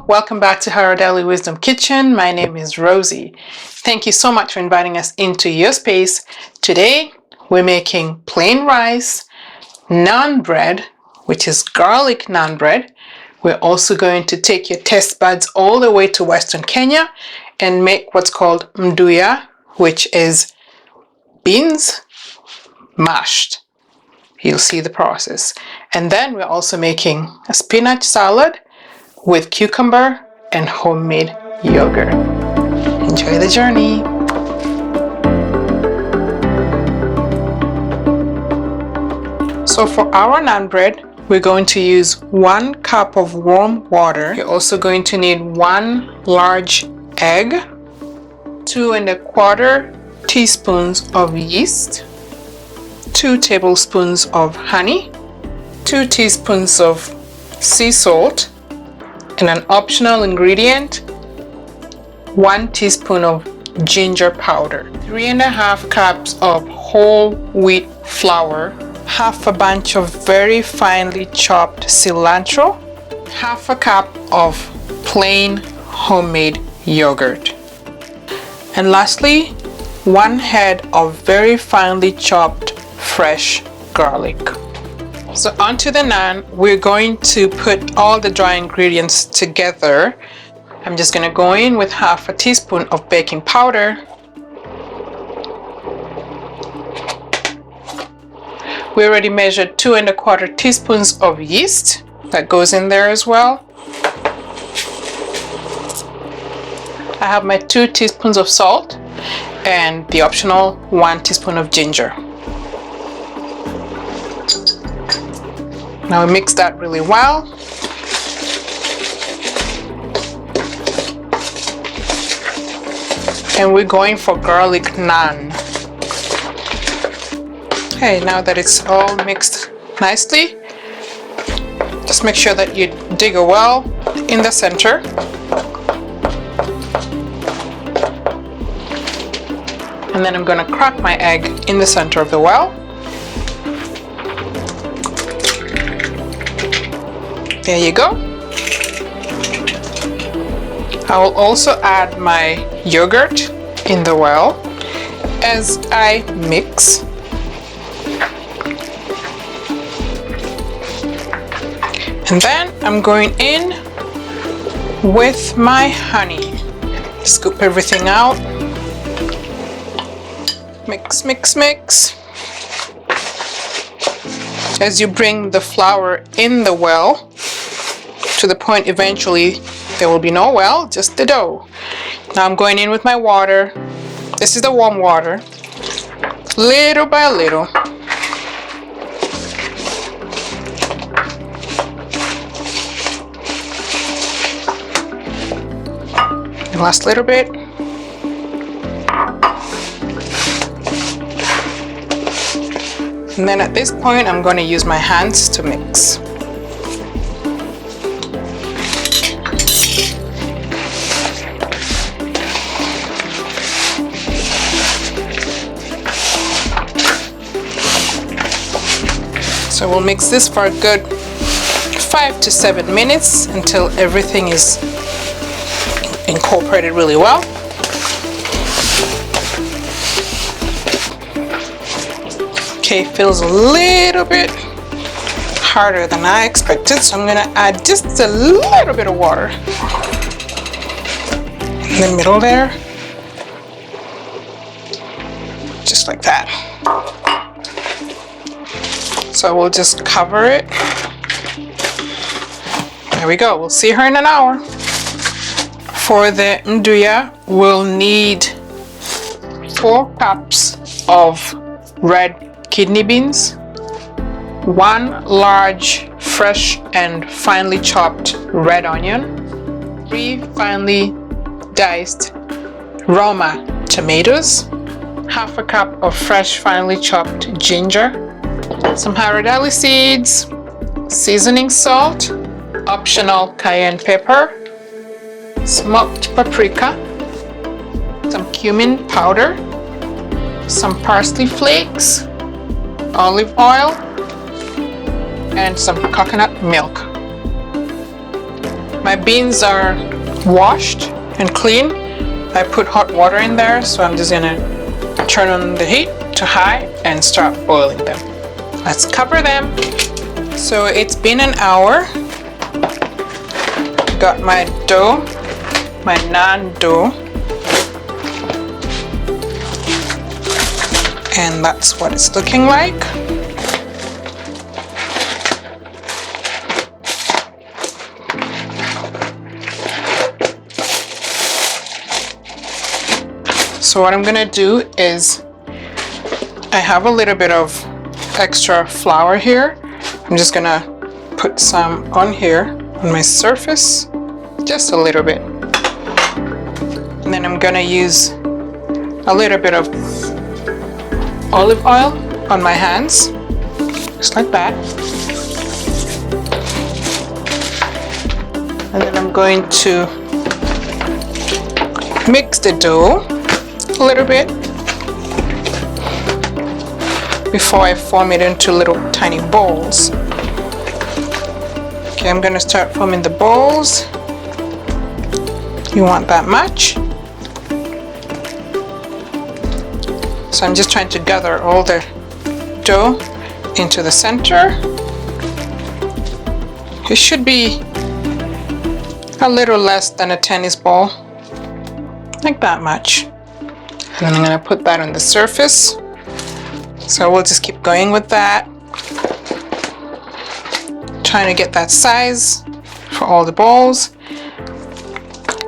Hello, welcome back to Her Daily Wisdom Kitchen. My name is Rosie. Thank you so much for inviting us into your space. Today, we're making plain rice, naan bread, which is garlic naan bread. We're also going to take your taste buds all the way to Western Kenya and make what's called Mduya, which is beans mashed. You'll see the process. And then we're also making a spinach salad with cucumber and homemade yogurt. Enjoy the journey. So for our naan bread, we're going to use 1 cup of warm water. You're also going to need 1 large egg, 2 1/4 teaspoons of yeast, 2 tablespoons of honey, 2 teaspoons of sea salt, and an optional ingredient, 1 teaspoon of ginger powder, 3 1/2 cups of whole wheat flour, half a bunch of very finely chopped cilantro, half a cup of plain homemade yogurt, and lastly, 1 head of very finely chopped fresh garlic. So onto the naan, we're going to put all the dry ingredients together. I'm just going to go in with half a teaspoon of baking powder. We already measured 2 1/4 teaspoons of yeast. That goes in there as well. I have my 2 teaspoons of salt and the optional 1 teaspoon of ginger. Now we mix that really well. And we're going for garlic naan. Okay, now that it's all mixed nicely, just make sure that you dig a well in the center. And then I'm going to crack my egg in the center of the well. There you go. I will also add my yogurt in the well as I mix. And then I'm going in with my honey. Scoop everything out. Mix, mix, mix. As you bring the flour in the well, to the point eventually there will be no well, just the dough. Now I'm going in with my water. This is the warm water. Little by little. And last little bit. And then at this point I'm going to use my hands to mix. So we'll mix this for a good 5 to 7 minutes until everything is incorporated really well. Okay, feels a little bit harder than I expected, so I'm gonna add just a little bit of water in the middle there, just like that. So we'll just cover it. There we go. We'll see her in an hour. For the Mduya, we'll need 4 cups of red kidney beans, 1 large fresh and finely chopped red onion, 3 finely diced Roma tomatoes, half a cup of fresh finely chopped ginger, some haradali seeds, seasoning salt, optional cayenne pepper, smoked paprika, some cumin powder, some parsley flakes, olive oil, and some coconut milk. My beans are washed and clean. I put hot water in there, so I'm just gonna turn on the heat to high and start boiling them. Let's cover them. So it's been an hour. Got my dough, my naan dough. And that's what it's looking like. So what I'm gonna do is, I have a little bit of extra flour here. I'm just gonna put some on here on my surface, just a little bit. And then I'm gonna use a little bit of olive oil on my hands, just like that. And then I'm going to mix the dough a little bit before I form it into little tiny balls. Okay, I'm gonna start forming the balls. You want that much. So I'm just trying to gather all the dough into the center. It should be a little less than a tennis ball, like that much. And then I'm gonna put that on the surface. So we'll just keep going with that. Trying to get that size for all the balls.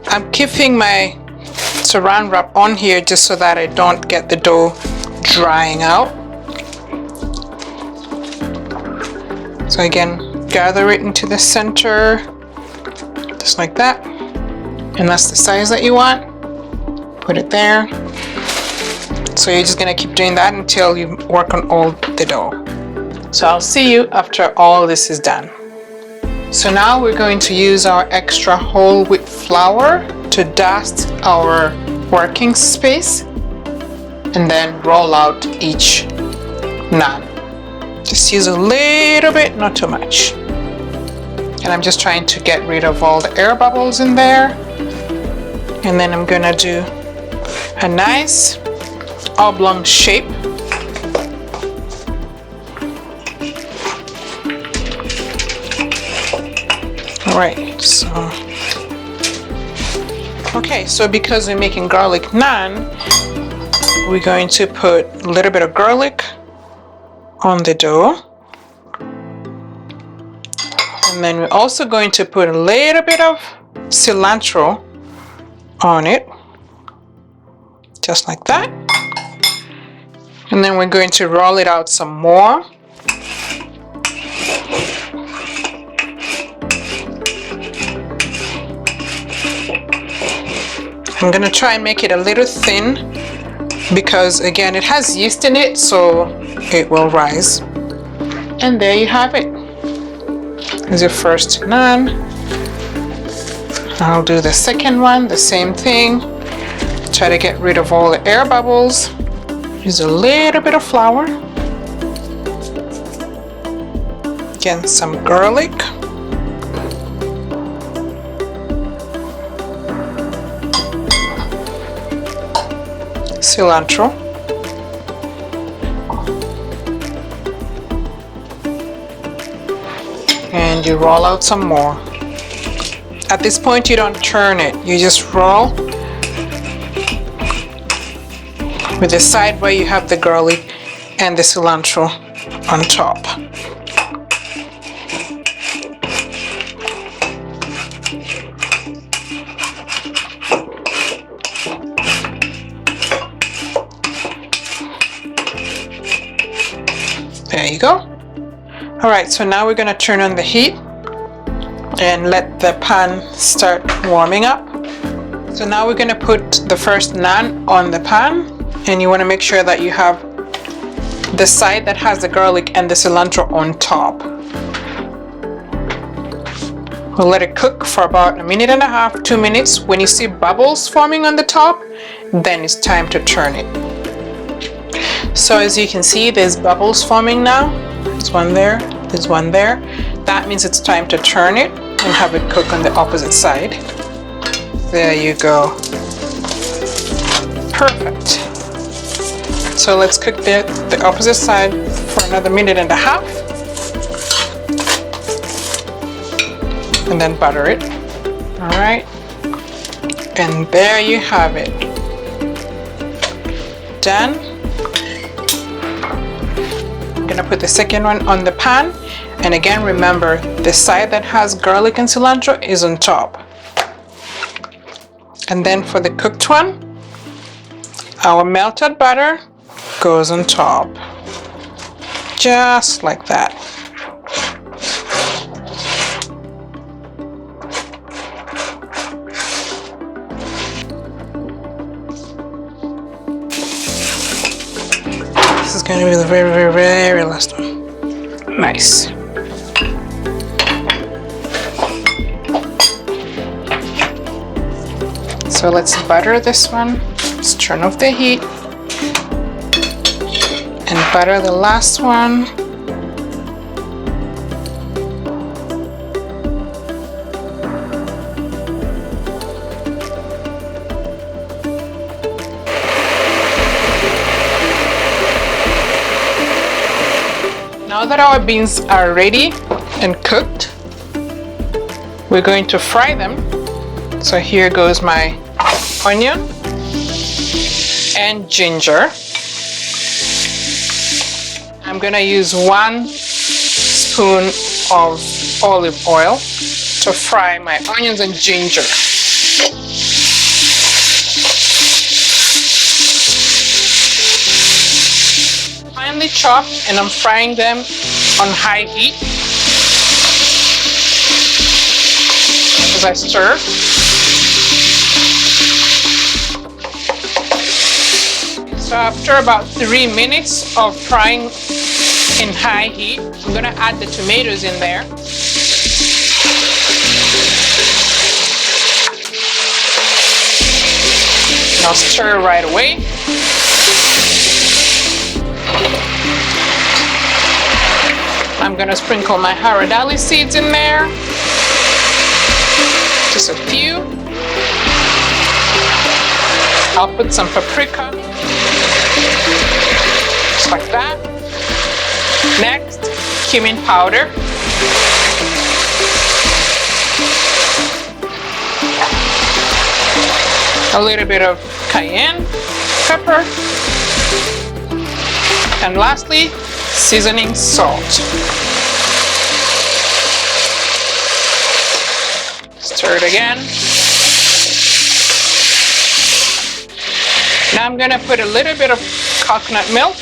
I'm keeping my saran wrap on here just so that I don't get the dough drying out. So again, gather it into the center, just like that. And that's the size that you want. Put it there. So you're just gonna keep doing that until you work on all the dough. So I'll see you after all this is done. So now we're going to use our extra whole wheat flour to dust our working space and then roll out each naan. Just use a little bit, not too much. And I'm just trying to get rid of all the air bubbles in there. And then I'm gonna do a nice oblong shape. All right, so okay, so because we're making garlic naan, we're going to put a little bit of garlic on the dough. And then we're also going to put a little bit of cilantro on it, just like that. And then we're going to roll it out some more. I'm gonna try and make it a little thin because again, it has yeast in it, so it will rise. And there you have it. Here's your first naan. I'll do the second one, the same thing. Try to get rid of all the air bubbles. Use a little bit of flour. Again, some garlic. Cilantro. And you roll out some more. At this point, you don't turn it. You just roll with the side where you have the garlic and the cilantro on top. There you go. All right, so now we're gonna turn on the heat and let the pan start warming up. So now we're gonna put the first naan on the pan, and you wanna make sure that you have the side that has the garlic and the cilantro on top. We'll let it cook for about 1.5 minutes, 2 minutes. When you see bubbles forming on the top, then it's time to turn it. So as you can see, there's bubbles forming now. There's one there, there's one there. That means it's time to turn it. and have it cook on the opposite side. There you go. Perfect. So let's cook the opposite side for another 1.5 minutes. And then butter it. All right. And there you have it. Done. I'm gonna put the second one on the pan. And again, remember, the side that has garlic and cilantro is on top. And then for the cooked one, our melted butter goes on top. Just like that. This is going to be the very, very, very last one. Nice. So let's butter this one. Let's turn off the heat and butter the last one. Now that our beans are ready and cooked, we're going to fry them. So here goes my onion and ginger. I'm gonna use 1 spoon of olive oil to fry my onions and ginger. Finely chopped, and I'm frying them on high heat as I stir. So after about 3 minutes of frying in high heat, I'm gonna add the tomatoes in there. And I'll stir right away. I'm gonna sprinkle my haradali seeds in there. Just a few. I'll put some paprika. Just like that. Next, cumin powder. A little bit of cayenne pepper. And lastly, seasoning salt. Stir it again. Now I'm gonna put a little bit of coconut milk.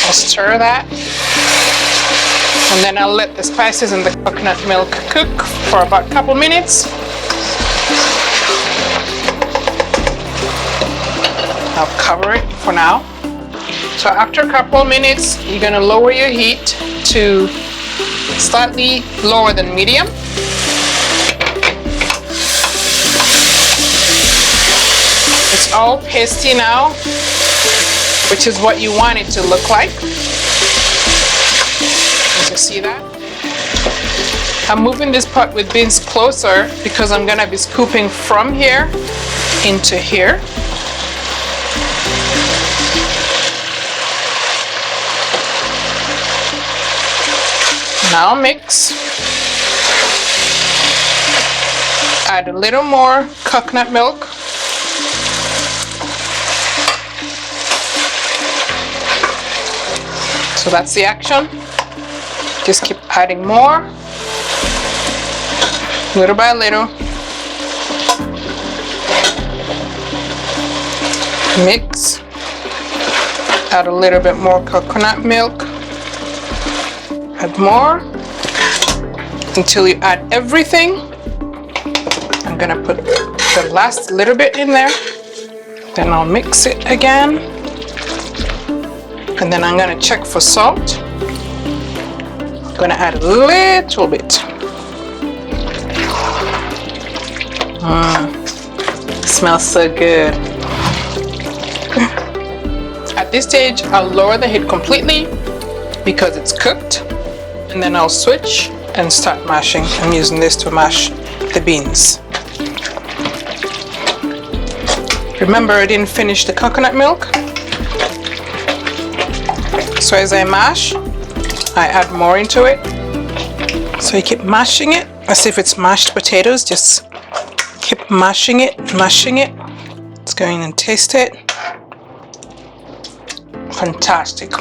I'll stir that. And then I'll let the spices and the coconut milk cook for about a couple minutes. I'll cover it for now. So after a couple minutes, you're gonna lower your heat to slightly lower than medium. It's all pasty now, which is what you want it to look like. Can you see that? I'm moving this pot with beans closer because I'm gonna be scooping from here into here. Now mix. Add a little more coconut milk. So that's the action. Just keep adding more, little by little. Mix. Add a little bit more coconut milk. Add more until you add everything. I'm gonna put the last little bit in there. Then I'll mix it again. And then I'm gonna check for salt. I'm gonna add a little bit. Smells so good. At this stage, I'll lower the heat completely because it's cooked, and then I'll switch and start mashing. I'm using this to mash the beans. Remember, I didn't finish the coconut milk, so as I mash, I add more into it. So you keep mashing it as if it's mashed potatoes. Just keep mashing it, mashing it. Let's go in and taste it. Fantastic.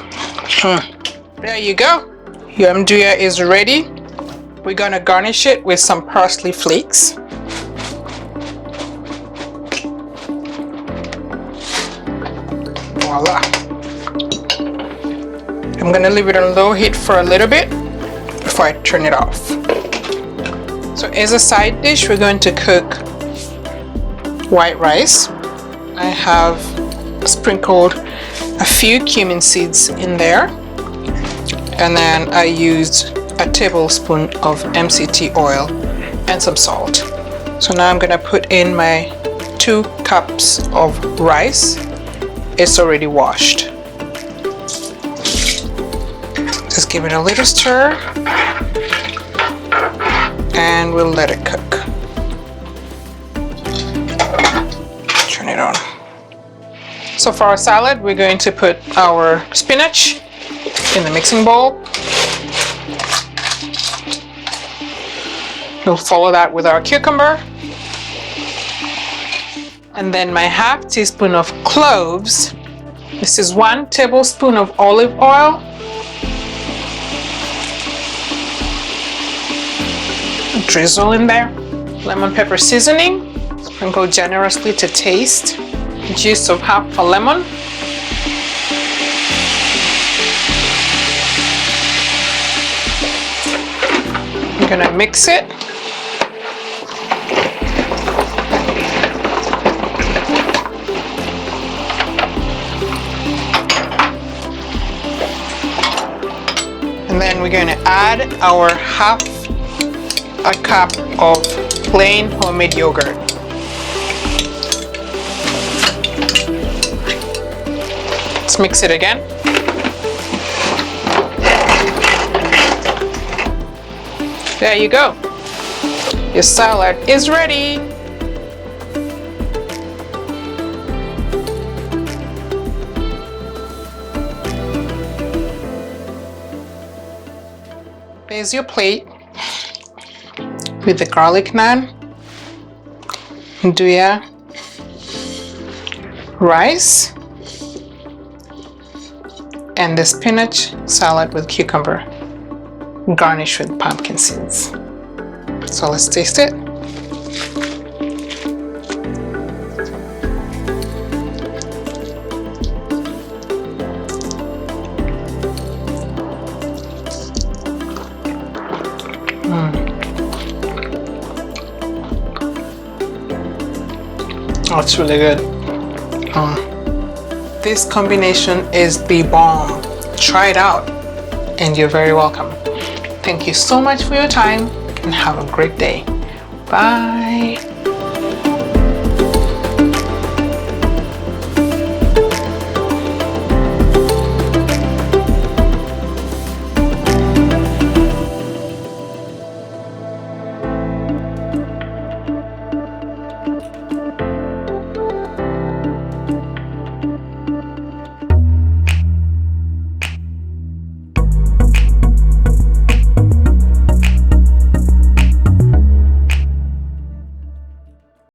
There you go. Your Mduya is ready. We're gonna garnish it with some parsley flakes. Voila. I'm gonna leave it on low heat for a little bit before I turn it off. So as a side dish, we're going to cook white rice. I have sprinkled a few cumin seeds in there, and then I used a tablespoon of MCT oil and some salt. So now I'm gonna put in my 2 cups of rice. It's already washed. Just give it a little stir and we'll let it cook. Turn it on. So for our salad, we're going to put our spinach in the mixing bowl. We'll follow that with our cucumber. And then my half teaspoon of cloves. This is 1 tablespoon of olive oil. Drizzle in there. Lemon pepper seasoning. Sprinkle generously to taste. Juice of half a lemon. I'm gonna mix it. And then we're going to add our half a cup of plain homemade yogurt. Let's mix it again. There you go. Your salad is ready. There's your plate with the garlic naan, Mduya, rice, and the spinach salad with cucumber, garnished with pumpkin seeds. So let's taste it. Oh, it's really good. This combination is the bomb. Try it out, and you're very welcome. Thank you so much for your time, and have a great day. Bye.